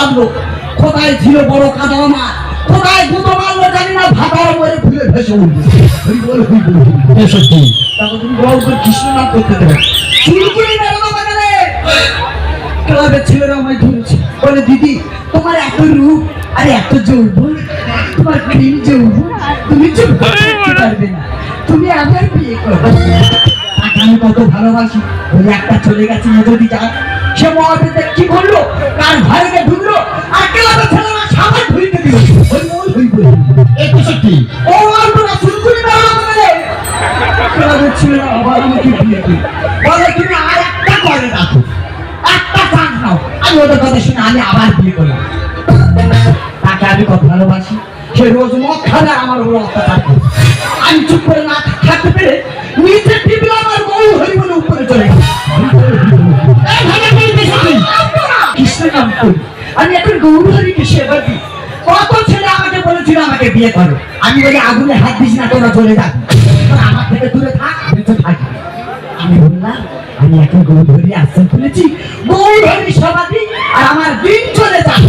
লাগলো। কোথায় ছিল বড় কাদা মাছ, কোথায় গুঁতো মারলো জানি না, ভাটার মরে ফুলে ভেসে উঠবে। সত্যি তারপর তুমি গল্প কৃষ্ণ নাম করতে দেবে। শুরু করে বেরোনো বাজারে ক্লাবের ছেলেরা আমায় ধরেছে, বলে দিদি তোমার এত রূপ আর এত যৌবন, তোমার ক্রিম যৌবন, তুমি চুপ করতে পারবে না, তুমি আবার বিয়ে করো। তাকে আমি কত ভালোবাসি, ওই একটা চলে গেছে যদি যা, সে মহাদেব কি করলো, কার ঘরে গিয়ে ঢুকলো আর ক্লাবের ছেলেরা সাবান ধুইতে দিল। ওই মূল হইব একটু সত্যি ও অল্পটা শুরু করে বেরোনো বাজারে ক্লাবের ছেলেরা আবার আমাকে বিয়ে দিল, বলে তুমি আর একটা করে রাখো, একটা চান্স নাও। আমি ওদের কথা শুনে আমি আবার বিয়ে করলাম। তাকে আমি কত ভালোবাসি, সে রোজ মদ খাবে আমার উপর অত্যাচার করে। আমি চুপ করে না থাকতে পেরে নিচে টিপলে আমার বউ হরি বলে উপরে চলে গেল। কৃষ্ণ নাম করি, আমি এখন গৌর হরিকে সেবা দিই। কত ছেলে আমাকে বলেছিল আমাকে বিয়ে করো, আমি বলি আগুনে হাত দিস না, তোরা চলে যাবি, আমার থেকে দূরে থাক, বেঁচে থাকি। আমি বললাম আমি এখন গৌর হরি আশ্রম খুলেছি, গৌর হরি সমাধি, আর আমার দিন চলে যায়।